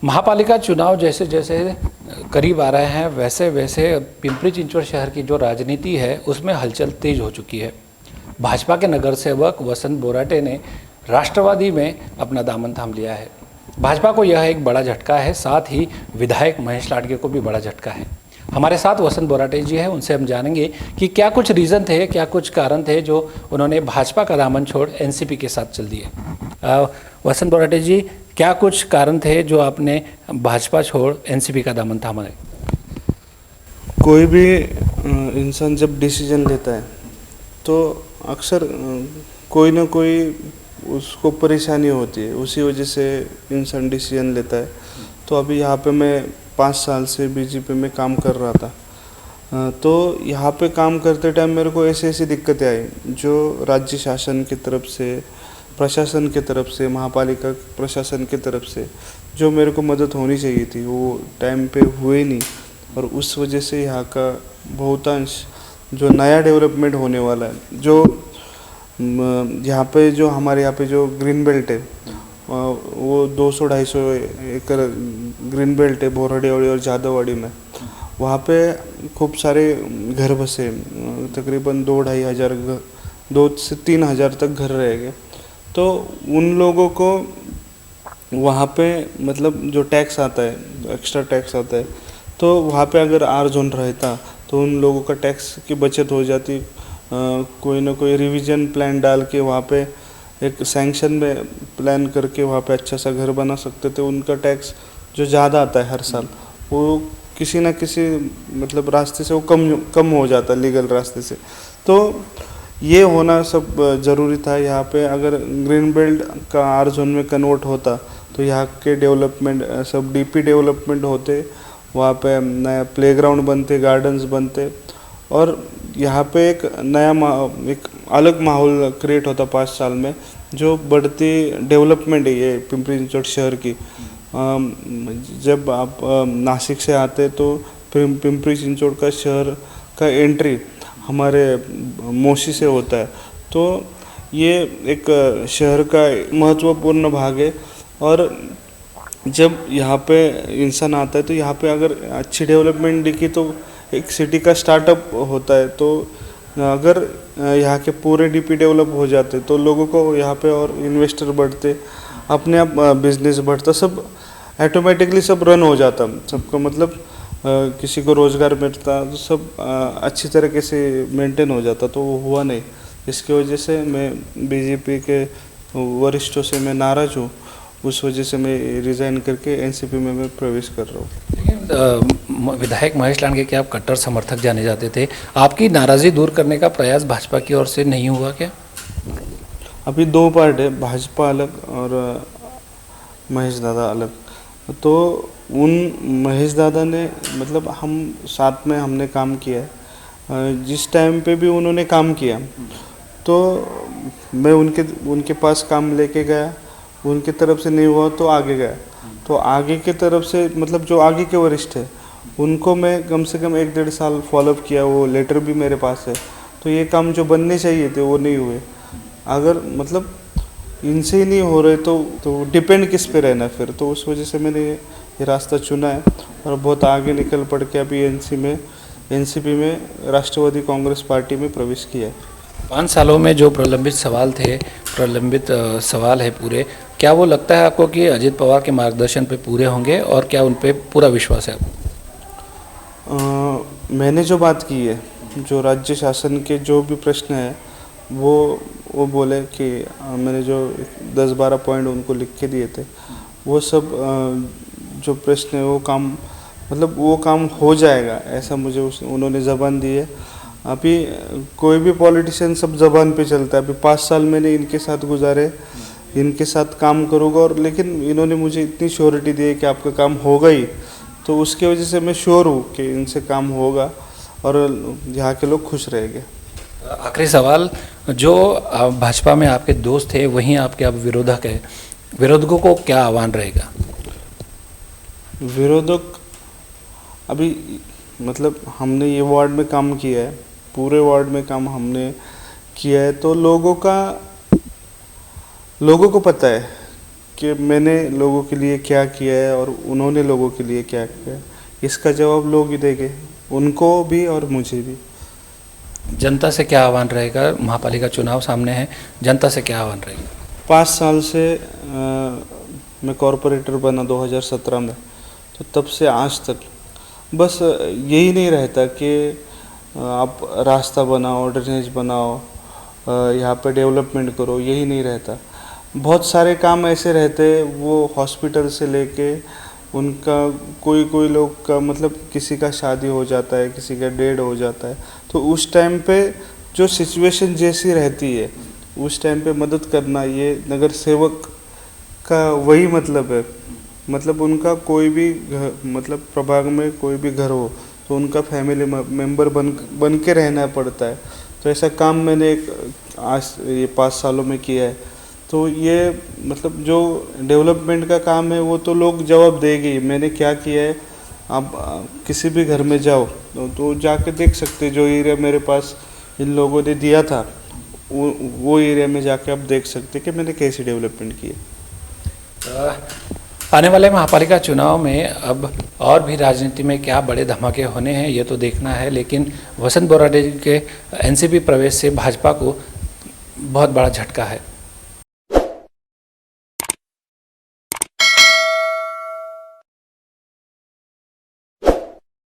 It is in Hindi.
महापालिका चुनाव जैसे जैसे करीब आ रहे हैं वैसे वैसे पिंपरी चिंचवड शहर की जो राजनीति है उसमें हलचल तेज हो चुकी है। भाजपा के नगर सेवक वसंत बोराटे ने राष्ट्रवादी में अपना दामन थाम लिया है। भाजपा को यह एक बड़ा झटका है, साथ ही विधायक महेश लाडगे को भी बड़ा झटका है। हमारे साथ वसंत बोराटे जी हैं, उनसे हम जानेंगे कि क्या कुछ रीज़न थे, क्या कुछ कारण थे जो उन्होंने भाजपा का दामन छोड़ एनसीपी के साथ चल दिए। वसंत बोराटे जी, क्या कुछ कारण थे जो आपने भाजपा छोड़ एनसीपी का दामन थामा है? कोई भी इंसान जब डिसीजन लेता है तो अक्सर कोई ना कोई उसको परेशानी होती है, उसी वजह से इंसान डिसीजन लेता है। तो अभी यहाँ पे मैं 5 साल से बीजेपी में काम कर रहा था, तो यहाँ पे काम करते टाइम मेरे को ऐसी ऐसी दिक्कतें आई जो राज्य शासन की तरफ से, प्रशासन की तरफ से, महापालिका प्रशासन की तरफ से जो मेरे को मदद होनी चाहिए थी वो टाइम पे हुए नहीं। और उस वजह से यहाँ का बहुतांश जो नया डेवलपमेंट होने वाला है, जो यहाँ पे जो हमारे यहाँ पे जो ग्रीन बेल्ट है वो 200-250 एकड़ ग्रीन बेल्ट है बोरहड़ीवाड़ी और जादववाड़ी में। वहाँ पे खूब सारे घर बसे, तकरीबन 2-2.5 हज़ार 2 से 3 हज़ार तक घर रहेंगे। तो उन लोगों को वहाँ पे मतलब जो टैक्स आता है, एक्स्ट्रा टैक्स आता है, तो वहाँ पे अगर आर जोन रहता तो उन लोगों का टैक्स की बचत हो जाती। कोई ना कोई रिवीजन प्लान डाल के वहाँ पे एक सैंक्शन में प्लान करके वहाँ पे अच्छा सा घर बना सकते थे। उनका टैक्स जो ज़्यादा आता है हर साल, वो किसी ना किसी मतलब रास्ते से वो कम हो जाता है, लीगल रास्ते से। तो ये होना सब ज़रूरी था। यहाँ पे अगर ग्रीन बेल्ट का आर जोन में कन्वर्ट होता तो यहाँ के डेवलपमेंट सब डीपी डेवलपमेंट होते, वहाँ पे नया प्लेग्राउंड बनते, गार्डन्स बनते और यहाँ पे एक नया एक अलग माहौल क्रिएट होता 5 साल में। जो बढ़ती डेवलपमेंट है ये पिंपरी चिंचवड शहर की, जब आप नासिक से आते तो पिंपरी चिंचवड का शहर का एंट्री हमारे मोशी से होता है। तो ये एक शहर का महत्वपूर्ण भाग है। और जब यहाँ पे इंसान आता है तो यहाँ पे अगर अच्छी डेवलपमेंट दिखी तो एक सिटी का स्टार्टअप होता है। तो अगर यहाँ के पूरे डीपी डेवलप हो जाते तो लोगों को यहाँ पे और इन्वेस्टर बढ़ते, अपने आप बिजनेस बढ़ता, सब ऑटोमेटिकली सब रन हो जाता, सबको मतलब किसी को रोज़गार मिलता, तो सब अच्छी तरीके से मेंटेन हो जाता। तो वो हुआ नहीं, इसकी वजह से मैं बीजेपी के वरिष्ठों से मैं नाराज़ हूँ। उस वजह से मैं रिज़ाइन करके एनसीपी में मैं प्रवेश कर रहा हूँ। विधायक महेश लाडगे के आप कट्टर समर्थक जाने जाते थे, आपकी नाराज़गी दूर करने का प्रयास भाजपा की ओर से नहीं हुआ क्या? अभी 2 पार्ट है, भाजपा अलग और महेश दादा अलग। तो उन महेश दादा ने मतलब हम साथ में हमने काम किया है, जिस टाइम पे भी उन्होंने काम किया तो मैं उनके पास काम लेके गया, उनकी तरफ से नहीं हुआ तो आगे गया। तो आगे की तरफ से मतलब जो आगे के वरिष्ठ है उनको मैं कम से कम 1-1.5 साल फॉलोअप किया, वो लेटर भी मेरे पास है। तो ये काम जो बनने चाहिए थे वो नहीं हुए। अगर मतलब इनसे ही नहीं हो रहे तो डिपेंड किस पे रहना फिर। तो उस वजह से मैंने ये रास्ता चुना है और बहुत आगे निकल पड़ के अभी एनसीपी में राष्ट्रवादी कांग्रेस पार्टी में प्रवेश किया है। 5 सालों में जो प्रलंबित सवाल है पूरे, क्या वो लगता है आपको कि अजित पवार के मार्गदर्शन पे पूरे होंगे और क्या उन पे पूरा विश्वास है आपको? मैंने जो बात की है, जो राज्य शासन के जो भी प्रश्न है वो बोले कि मैंने जो 10-12 पॉइंट उनको लिख के दिए थे, वो सब जो प्रश्न है वो काम हो जाएगा, ऐसा मुझे उन्होंने ज़बान दी है। अभी कोई भी पॉलिटिशियन सब ज़बान पे चलता है। अभी 5 साल मैंने इनके साथ गुजारे, इनके साथ काम करूँगा, और लेकिन इन्होंने मुझे इतनी श्योरिटी दी है कि आपका काम होगा ही। तो उसकी वजह से मैं श्योर हूँ कि इनसे काम होगा और यहाँ के लोग खुश रहेंगे। आखिरी सवाल, जो भाजपा में आपके दोस्त थे वहीं आपके अब विरोधक है, विरोधकों को क्या आह्वान रहेगा? विरोधक अभी मतलब हमने ये वार्ड में काम किया है, पूरे वार्ड में काम हमने किया है, तो लोगों को पता है कि मैंने लोगों के लिए क्या किया है और उन्होंने लोगों के लिए क्या किया है, इसका जवाब लोग ही देंगे, उनको भी और मुझे भी। जनता से क्या आह्वान रहेगा? महापालिका चुनाव सामने है, जनता से क्या आह्वान रहेगा? 5 साल से मैं कॉरपोरेटर बना 2017 में, तो तब से आज तक बस यही नहीं रहता कि आप रास्ता बनाओ, ड्रेनेज बनाओ, यहाँ पे डेवलपमेंट करो, यही नहीं रहता। बहुत सारे काम ऐसे रहते हैं, वो हॉस्पिटल से लेके उनका कोई लोग का मतलब किसी का शादी हो जाता है, किसी का डेड हो जाता है, तो उस टाइम पे जो सिचुएशन जैसी रहती है उस टाइम पे मदद करना, ये नगर सेवक का वही मतलब है। मतलब उनका कोई भी मतलब प्रभाग में कोई भी घर हो तो उनका फैमिली मेंबर बन के रहना पड़ता है। तो ऐसा काम मैंने आज ये 5 सालों में किया है। तो ये मतलब जो डेवलपमेंट का काम है वो तो लोग जवाब देंगे। मैंने क्या किया है, आप किसी भी घर में जाओ तो जाके देख सकते, जो एरिया मेरे पास इन लोगों ने दिया था वो एरिया में जाके आप देख सकते कि मैंने कैसे डेवलपमेंट किया। आने वाले महापालिका चुनाव में अब और भी राजनीति में क्या बड़े धमाके होने हैं ये तो देखना है, लेकिन वसंत बोराटे के एनसीपी प्रवेश से भाजपा को बहुत बड़ा झटका है।